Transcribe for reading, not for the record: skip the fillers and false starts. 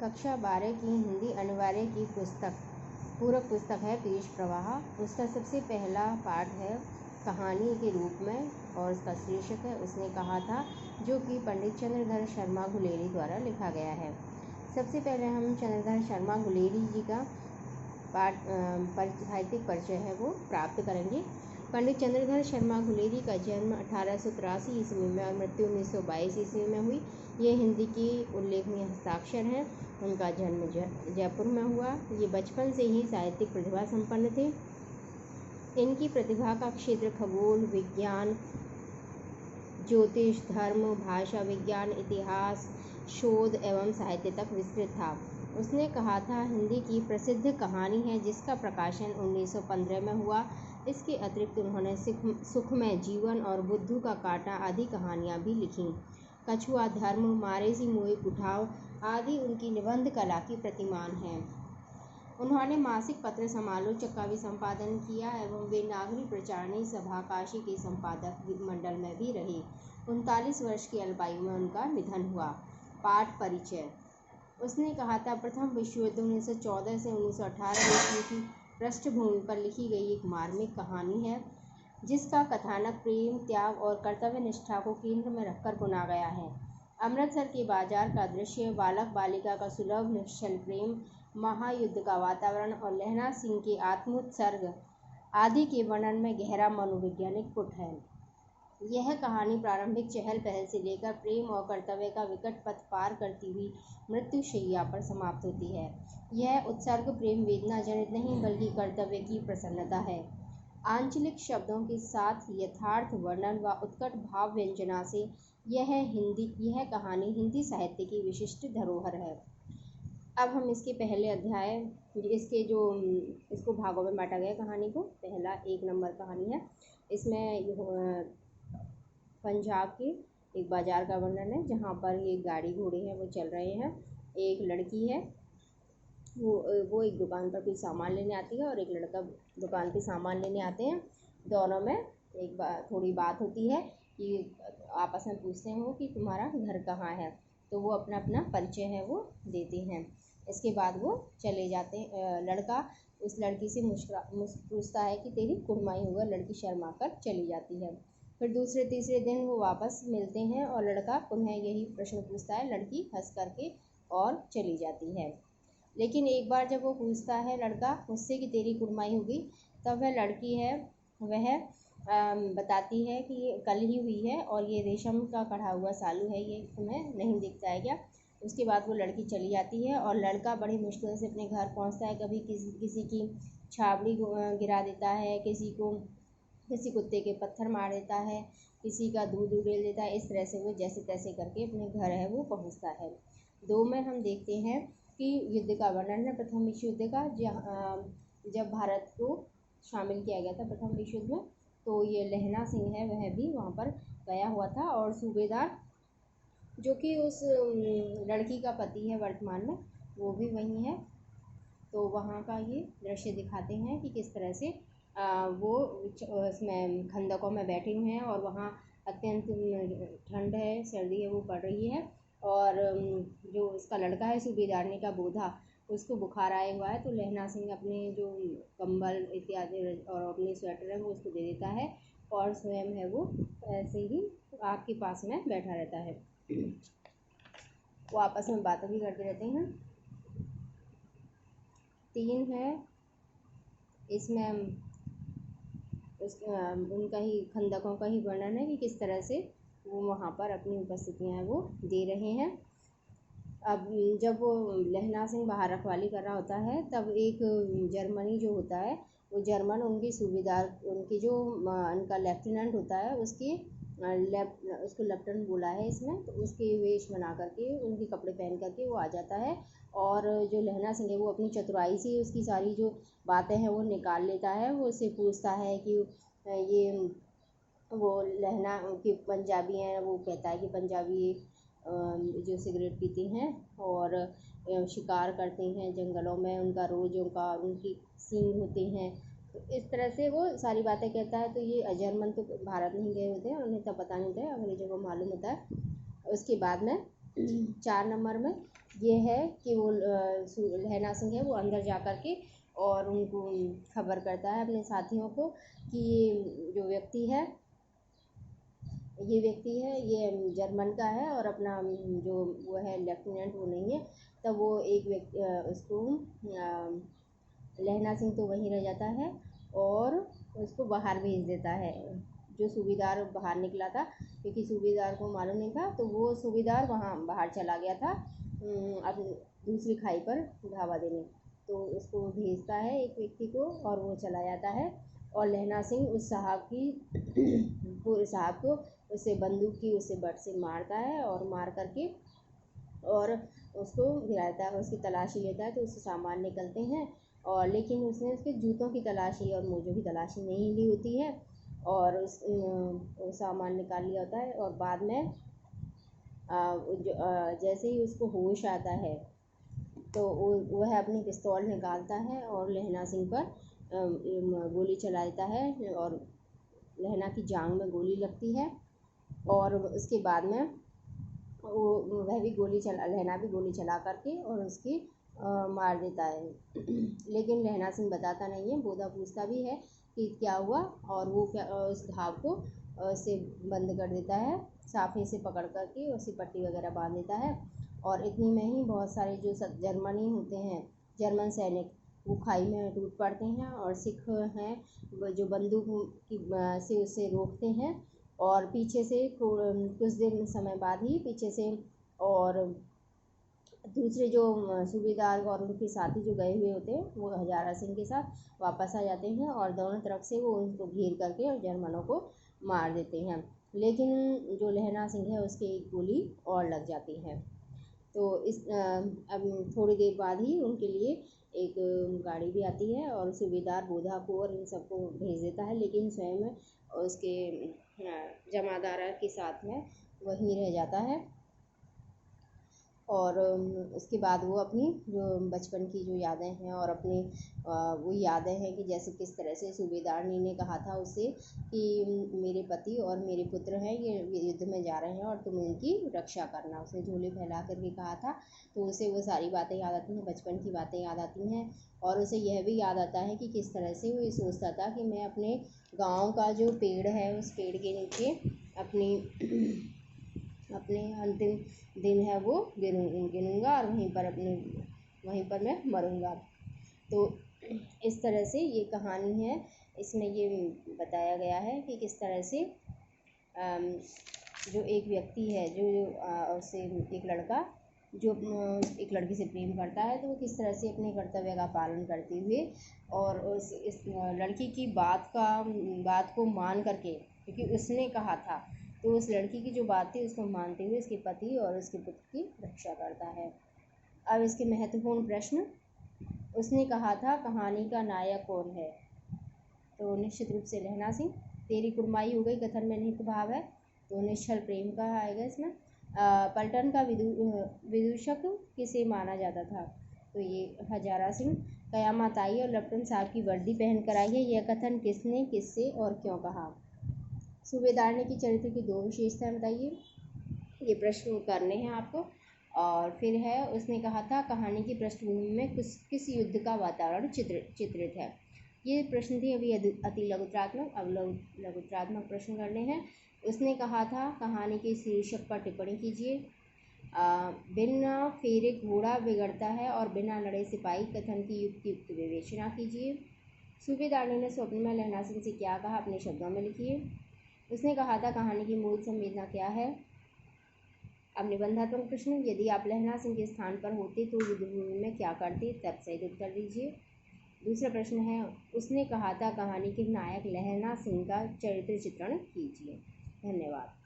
कक्षा 12 की हिंदी अनिवार्य की पूरक पुस्तक है पीयूष प्रवाह। उसका सबसे पहला पाठ है कहानी के रूप में और उसका शीर्षक है उसने कहा था, जो कि पंडित चंद्रधर शर्मा गुलेरी द्वारा लिखा गया है। सबसे पहले हम चंद्रधर शर्मा गुलेरी जी का साहित्यिक परिचय है वो प्राप्त करेंगे। पंडित चंद्रधर शर्मा गुलेरी का जन्म 1883 ईस्वी में और मृत्यु 1922 ईस्वी में हुई। ये हिंदी की उल्लेखनीय हस्ताक्षर हैं। उनका जन्म जयपुर में हुआ। ये बचपन से ही साहित्यिक प्रतिभा संपन्न थे। इनकी प्रतिभा का क्षेत्र खगोल विज्ञान, ज्योतिष, धर्म, भाषा विज्ञान, इतिहास, शोध एवं साहित्य तक विस्तृत था। उसने कहा था, हिंदी की प्रसिद्ध कहानी है जिसका प्रकाशन 1915 में हुआ। इसके अतिरिक्त उन्होंने सुखमय जीवन और बुद्धू का कांटा आदि कहानियाँ भी लिखीं। कछुआ, धर्म, मारेसी मोई उठाव आदि उनकी निबंध कला की प्रतिमान हैं। उन्होंने मासिक पत्र समालोचक का भी संपादन किया एवं वे नागरी प्रचारणी सभा काशी के संपादक मंडल में भी रहे। 39 वर्ष की अल्पायु में उनका निधन हुआ। पाठ परिचय। उसने कहा था, प्रथम विश्व युद्ध 1914 से 1918 ईस्वी की पृष्ठभूमि पर लिखी गई एक मार्मिक कहानी है, जिसका कथानक प्रेम, त्याग और कर्तव्य निष्ठा को केंद्र में रखकर बुना गया है। अमृतसर के बाजार का दृश्य, बालक बालिका का सुलभ निश्चल प्रेम, महायुद्ध का वातावरण और लहना सिंह के आत्मोत्सर्ग आदि के वर्णन में गहरा मनोवैज्ञानिक पुट है। यह कहानी प्रारंभिक चहल पहल से लेकर प्रेम और कर्तव्य का विकट पथ पार करती हुई मृत्युशैया पर समाप्त होती है। यह उत्सर्ग प्रेम वेदना जनित नहीं बल्कि कर्तव्य की प्रसन्नता है। आंचलिक शब्दों के साथ यथार्थ वर्णन व उत्कट भाव व्यंजना से यह कहानी हिंदी साहित्य की विशिष्ट धरोहर है। अब हम इसके पहले अध्याय इसको भागों में बांटा गया कहानी को। पहला 1 नंबर कहानी है। इसमें पंजाब के एक बाजार का वर्णन है जहाँ पर ये गाड़ी घोड़े हैं वो चल रहे हैं। एक लड़की है वो एक दुकान पर कोई सामान लेने आती है और एक लड़का दुकान पे सामान लेने आते हैं। दोनों में थोड़ी बात होती है कि आपस में पूछते हैं कि तुम्हारा घर कहाँ है, तो वो अपना अपना परिचय है वो देते हैं। इसके बाद वो चले जाते हैं। लड़का उस लड़की से पूछता है कि तेरी कुड़माई होगा। लड़की शर्मा कर चली जाती है। फिर दूसरे तीसरे दिन वो वापस मिलते हैं और लड़का पुनः यही प्रश्न पूछता है। लड़की हंस करके और चली जाती है। लेकिन एक बार जब वो पूछता है लड़का मुझसे कि तेरी कुड़माई होगी, तब वह लड़की है वह बताती है कि ये कल ही हुई है और ये रेशम का कढ़ा हुआ सालू है, ये तुम्हें नहीं दिखता है क्या। उसके बाद वो लड़की चली जाती है और लड़का बड़ी मुश्किल से अपने घर पहुंचता है। कभी किसी की छाबड़ी गिरा देता है, किसी कुत्ते के पत्थर मार देता है, किसी का दूध उड़ेल देता है। इस तरह से वो जैसे तैसे करके अपने घर है वो पहुंचता है। 2 में हम देखते हैं कि युद्ध का वर्णन है प्रथम विश्व युद्ध का। जब भारत को शामिल किया गया था प्रथम विश्व युद्ध में, तो ये लहना सिंह है वह भी वहाँ पर गया हुआ था और सूबेदार जो कि उस लड़की का पति है वर्तमान में, वो भी वहीं है। तो वहाँ का ये दृश्य दिखाते हैं कि किस तरह से वो उसमें खंदकों में बैठे हुए हैं और वहाँ अत्यंत ठंड है, सर्दी है वो पड़ रही है। और जो उसका लड़का है सूबेदारनी का बोधा, उसको बुखार आया हुआ है। तो लहना सिंह अपने जो कंबल इत्यादि और अपनी स्वेटर है वो उसको दे देता है और स्वयं है वो ऐसे ही आग के पास में बैठा रहता है। वो आपस में बातें भी करते रहते हैं। 3 है, इसमें उनका ही खंदकों का ही वर्णन है कि किस तरह से वो वहाँ पर अपनी उपस्थितियाँ वो दे रहे हैं। अब जब वो लहना सिंह बाहर रखवाली कर रहा होता है, तब एक जर्मनी जो होता है वो जर्मन उनके सूबेदार उनका लेफ्टिनेंट होता है उसको लेफ्टिनेंट बोला है इसमें। तो उसके वेश बना करके उनके कपड़े पहन करके वो आ जाता है और जो लहना सिंह है वो अपनी चतुराई से उसकी सारी जो बातें हैं वो निकाल लेता है। वो उससे पूछता है कि ये वो लहना के पंजाबी हैं। वो कहता है कि पंजाबी जो सिगरेट पीते हैं और शिकार करते हैं जंगलों में, उनका रोज़ों का उनकी सींग होते हैं। तो इस तरह से वो सारी बातें कहता है। तो ये जर्मन तो भारत नहीं गए होते हैं, उन्हें तब पता नहीं होता है, अंग्रेज़ों को मालूम होता है। उसके बाद में 4 नंबर में ये है कि वो लहना सिंह है वो अंदर जा कर के और उनको खबर करता है अपने साथियों को कि ये जो व्यक्ति है ये जर्मन का है और अपना जो वो है लेफ्टिनेंट वो नहीं है। तब वो एक व्यक्ति उसको लहना सिंह तो वहीं रह जाता है और उसको बाहर भेज देता है। जो सूबेदार बाहर निकला था, क्योंकि सूबेदार को मालूम नहीं था, तो वो सूबेदार वहाँ बाहर चला गया था अपनी दूसरी खाई पर धावा देने। तो उसको भेजता है एक व्यक्ति को और वो चला जाता है और लहना सिंह उस साहब को उससे बंदूक की उससे बट से मारता है और मार करके और उसको गिराता है। उसकी तलाशी लेता है तो उससे सामान निकलते हैं और लेकिन उसने उसके जूतों की तलाशी और मोजों की तलाशी नहीं ली होती है और उस सामान निकाल लिया होता है। और बाद में जैसे ही उसको होश आता है तो वह अपनी पिस्तौल निकालता है और लहना सिंह पर गोली चला देता है और लहना की जांघ में गोली लगती है और उसके बाद में लहना भी गोली चला करके और उसकी मार देता है। लेकिन लहना सिंह बताता नहीं है, बोधा पूछता भी है कि क्या हुआ और वो क्या उस घाव को से बंद कर देता है, साफे से पकड़ करके उसे पट्टी वगैरह बांध देता है। और इतनी में ही बहुत सारे जो जर्मन सैनिक वो खाई में टूट पड़ते हैं और सिख हैं जो बंदूक से उसे रोकते हैं और पीछे से कुछ देर समय बाद ही पीछे से और दूसरे जो सूबेदार और उनके साथी जो गए हुए होते हैं वो हजारा सिंह के साथ वापस आ जाते हैं और दोनों तरफ से वो उनको घेर करके और जर्मनों को मार देते हैं। लेकिन जो लहना सिंह है उसके एक गोली और लग जाती है। तो अब थोड़ी देर बाद ही उनके लिए एक गाड़ी भी आती है और सूबेदार बोधा को और इन सबको भेज देता है, लेकिन स्वयं उसके जमादार के साथ में वहीं रह जाता है। और उसके बाद वो अपनी जो बचपन की जो यादें हैं और अपनी वो यादें हैं कि जैसे किस तरह से सूबेदारनी ने कहा था उससे कि मेरे पति और मेरे पुत्र हैं ये युद्ध में जा रहे हैं और तुम इनकी रक्षा करना, उसने झोले फैला करके कहा था। तो उसे वो सारी बातें याद आती हैं, बचपन की बातें याद आती हैं और उसे यह भी याद आता है कि किस तरह से वो ये सोचता था कि मैं अपने गाँव का जो पेड़ है उस पेड़ के नीचे अपने अंतिम दिन है वो गिनूँगा और वहीं पर मैं मरूँगा। तो इस तरह से ये कहानी है। इसमें ये बताया गया है कि किस तरह से जो एक व्यक्ति है उससे एक लड़का जो एक लड़की से प्रेम करता है तो वो किस तरह से अपने कर्तव्य का पालन करते हुए और इस लड़की की बात को मान करके, क्योंकि उसने कहा था, तो उस लड़की की जो बात थी उसको मानते हुए उसके पति और उसके पुत्र की रक्षा करता है। अब इसके महत्वपूर्ण प्रश्न, उसने कहा था कहानी का नायक कौन है? तो निश्चित रूप से लहना सिंह। तेरी कुड़माई हो गई कथन में निहित भाव है, तो निश्चल प्रेम का आएगा इसमें। पलटन का विदूषक किसे माना जाता था? तो ये हजारा सिंह। कयामत आई और लेफ्टिनेंट साहब की वर्दी पहन कर आई है, यह कथन किसने, किससे और क्यों कहा? सूबेदारनी की चरित्र की 2 विशेषताएं बताइए। ये प्रश्न करने हैं आपको। और फिर है उसने कहा था कहानी की पृष्ठभूमि में किस युद्ध का वातावरण चित्रित है। ये प्रश्न थे अभी अति लघुत्रात्मक। अब लघुत्रात्मक प्रश्न करने हैं। उसने कहा था कहानी के शीर्षक पर टिप्पणी कीजिए। बिना फेरे घोड़ा बिगड़ता है और बिना लड़े सिपाही कथन की युक्त विवेचना कीजिए। सूबेदारनी ने स्वप्न में लहना सिंह से क्या कहा, अपने शब्दों में लिखिए। उसने कहा था कहानी की मूल संवेदना क्या है। अब निबंधात्मक प्रश्न, यदि आप लहना सिंह के स्थान पर होते तो युद्धभूमि में क्या करते, तर्क सहित उत्तर दीजिए। दूसरा प्रश्न है उसने कहा था कहानी के नायक लहना सिंह का चरित्र चित्रण कीजिए। धन्यवाद।